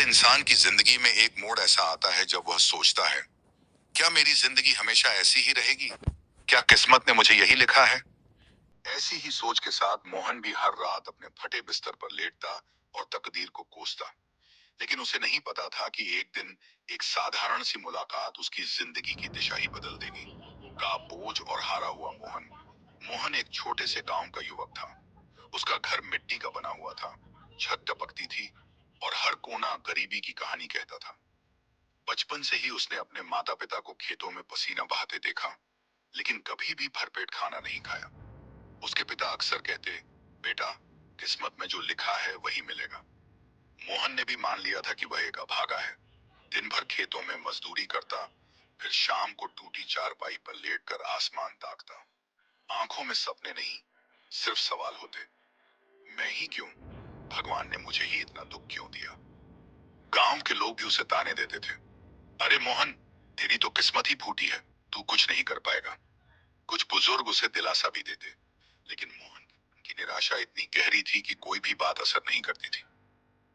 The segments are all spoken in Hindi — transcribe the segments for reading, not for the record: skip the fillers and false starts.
इंसान की जिंदगी में एक मोड़ ऐसा आता है जब वह सोचता है, क्या मेरी जिंदगी हमेशा ऐसी ही रहेगी? क्या किस्मत ने मुझे यही लिखा है? ऐसी ही सोच के साथ मोहन भी हर रात अपने फटे बिस्तर पर लेटता और तकदीर को कोसता। लेकिन उसे नहीं पता था कि एक दिन एक साधारण सी मुलाकात उसकी जिंदगी की दिशा ही बदल देगी। का बोझ और हारा हुआ मोहन। मोहन एक छोटे से गांव का युवक था। उसका घर मिट्टी का बना हुआ था, छत टपकती थी और हर कोना गरीबी की कहानी कहता था। बचपन से ही उसने अपने माता पिता को खेतों में पसीना बहाते देखा, लेकिन कभी भी भरपेट खाना नहीं खाया। उसके पिता अक्सर कहते, बेटा, किस्मत में जो लिखा है वही मिलेगा। मोहन ने भी मान लिया था कि वह एक अभागा है। दिन भर खेतों में मजदूरी करता, फिर शाम को टूटी चारपाई पर लेटकर आसमान ताकता। आंखों में सपने नहीं, सिर्फ सवाल होते, मैं ही क्यों? भगवान ने मुझे ही इतना दुख क्यों दिया? गांव के लोग भी उसे ताने देते थे, अरे मोहन, तेरी तो किस्मत ही फूटी है, तू कुछ नहीं कर पाएगा। कुछ बुजुर्ग उसे दिलासा भी देते, लेकिन मोहन की निराशा इतनी गहरी थी कि कोई भी बात असर नहीं करती थी।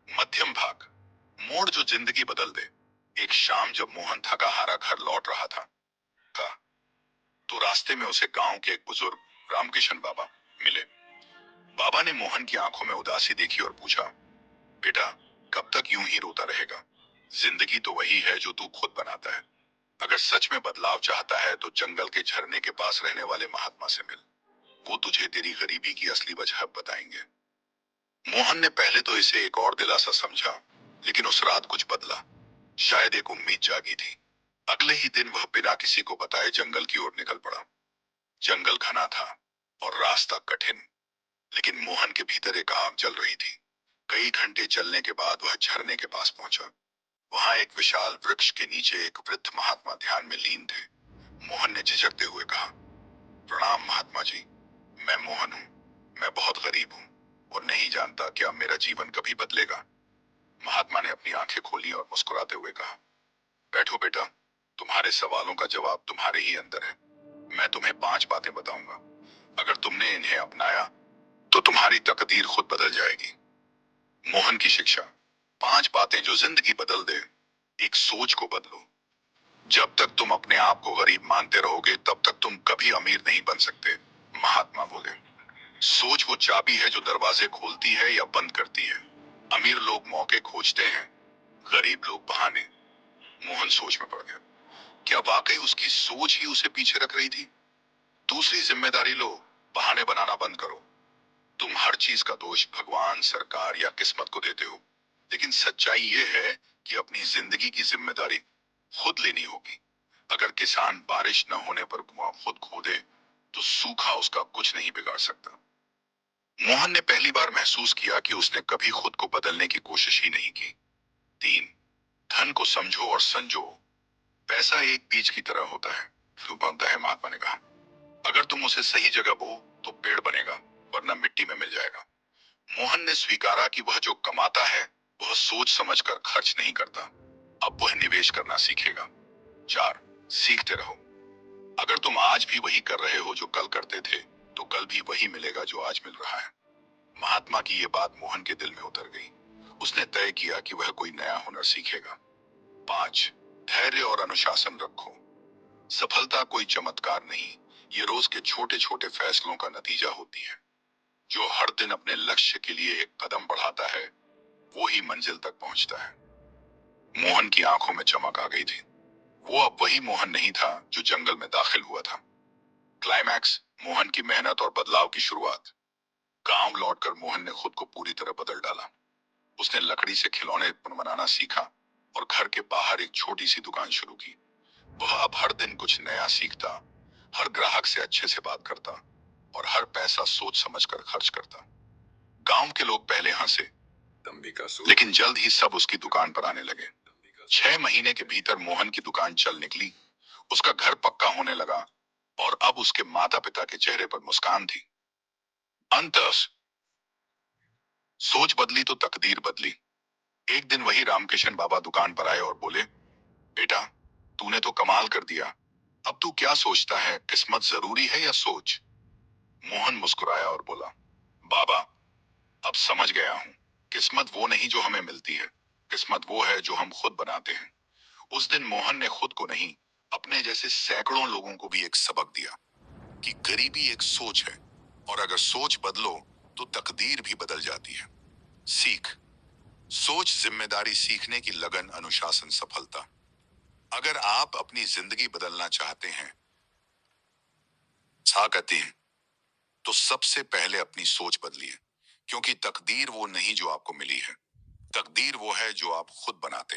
मध्यम भाग, मोड़ जो जिंदगी बदल दे। एक शाम जब मोहन थका हारा घर लौट रहा था, तो रास्ते में उसे गांव के एक बुजुर्ग रामकिशन बाबा मिले। बाबा ने मोहन की आंखों में उदासी देखी और पूछा, बेटा, कब तक यूं ही रोता रहेगा? जिंदगी तो वही है जो तू खुद बनाता है। अगर सच में बदलाव चाहता है तो जंगल के झरने के पास रहने वाले महात्मा से मिल। वो तुझे तेरी गरीबी की असली वजह बताएंगे। मोहन ने पहले तो इसे एक और दिलासा समझा, लेकिन उस रात कुछ बदला। शायद एक उम्मीद जागी थी। अगले ही दिन वह बिना किसी को बताए जंगल की ओर निकल पड़ा। जंगल घना था और रास्ता कठिन, लेकिन मोहन के भीतर एक आग जल रही थी। कई घंटे चलने के बाद वह झरने के पास पहुंचा। वहां एक विशाल वृक्ष के नीचे एक वृद्ध महात्मा ध्यान में लीन थे। मोहन ने झिझकते हुए कहा, प्रणाम महात्मा जी, मैं मोहन हूँ। मैं बहुत गरीब हूँ और नहीं जानता क्या मेरा जीवन कभी बदलेगा। महात्मा ने अपनी आंखें खोली और मुस्कुराते हुए कहा, बैठो बेटा, तुम्हारे सवालों का जवाब तुम्हारे ही अंदर है। मैं तुम्हें 5 बातें बताऊंगा। अगर तुमने इन्हें अपनाया तो तुम्हारी तकदीर खुद बदल जाएगी। मोहन की शिक्षा, 5 बातें जो जिंदगी बदल दे। एक, सोच को बदलो। जब तक तुम अपने आप को गरीब मानते रहोगे तब तक तुम कभी अमीर नहीं बन सकते, महात्मा बोले। सोच वो चाबी है जो दरवाजे खोलती है या बंद करती है। अमीर लोग मौके खोजते हैं, गरीब लोग बहाने। मोहन सोच में पड़ गया। क्या वाकई उसकी सोच ही उसे पीछे रख रही थी? दूसरी जिम्मेदारी लो, बहाने बनाना बंद करो। तुम हर चीज का दोष भगवान, सरकार या किस्मत को देते हो, लेकिन सच्चाई ये है कि अपनी जिंदगी की जिम्मेदारी खुद लेनी होगी। अगर किसान बारिश न होने पर कुआं खुद खोदे तो सूखा उसका कुछ नहीं बिगाड़ सकता। मोहन ने पहली बार महसूस किया कि उसने कभी खुद को बदलने की कोशिश ही नहीं की। 3, धन को समझो और संजो। पैसा एक बीज की तरह होता है, तो बनता है, महात्मा ने कहा। अगर तुम उसे सही जगह बो तो पेड़ बनेगा, वरना मिट्टी में मिल जाएगा। मोहन ने स्वीकारा कि वह जो कमाता है वह सोच समझकर खर्च नहीं करता। अब वह निवेश करना सीखेगा। 4, सीखते रहो। अगर तुम आज भी वही कर रहे हो जो कल करते थे, तो कल भी वही मिलेगा जो आज मिल रहा है। महात्मा की यह बात मोहन के दिल में उतर गई। उसने तय किया कि वह कोई नया हुनर सीखेगा। 5, धैर्य और अनुशासन रखो। सफलता कोई चमत्कार नहीं, ये रोज के छोटे छोटे फैसलों का नतीजा होती है। जो हर दिन अपने लक्ष्य के लिए एक कदम बढ़ाता है, वो ही मंजिल तक पहुंचता है। मोहन की आंखों में चमक आ गई थी। वो अब वही मोहन नहीं था जो जंगल में दाखिल हुआ था। क्लाइमैक्स, मोहन की मेहनत और बदलाव की शुरुआत। गांव लौटकर मोहन ने खुद को पूरी तरह बदल डाला। उसने लकड़ी से खिलौने बनाना सीखा और घर के बाहर एक छोटी सी दुकान शुरू की। वह अब हर दिन कुछ नया सीखता, हर ग्राहक से अच्छे से बात करता और हर पैसा सोच समझकर खर्च करता। गांव के लोग पहले हंसे, लेकिन जल्द ही सब उसकी दुकान पर आने लगे। 6 महीने के भीतर मोहन की दुकान चल निकली। उसका घर पक्का होने लगा और अब उसके माता पिता के चेहरे पर मुस्कान थी। अंतस, सोच बदली तो तकदीर बदली। एक दिन वही रामकिशन बाबा दुकान पर आए और बोले, बेटा, तूने तो कमाल कर दिया। अब तू क्या सोचता है, किस्मत जरूरी है या सोच? मोहन मुस्कुराया और बोला, बाबा, अब समझ गया हूँ। किस्मत वो नहीं जो हमें मिलती है, किस्मत वो है जो हम खुद बनाते हैं। उस दिन मोहन ने खुद को नहीं, अपने जैसे सैकड़ों लोगों को भी एक सबक दिया कि गरीबी एक सोच है, और अगर सोच बदलो तो तकदीर भी बदल जाती है। सीख: सोच, जिम्मेदारी, सीखने की लगन, अनुशासन, सफलता। अगर आप अपनी जिंदगी बदलना चाहते हैं, ताकत हैं, तो सबसे पहले अपनी सोच बदलिए, क्योंकि तकदीर वो नहीं जो आपको मिली है, तकदीर वो है जो आप खुद बनाते हैं।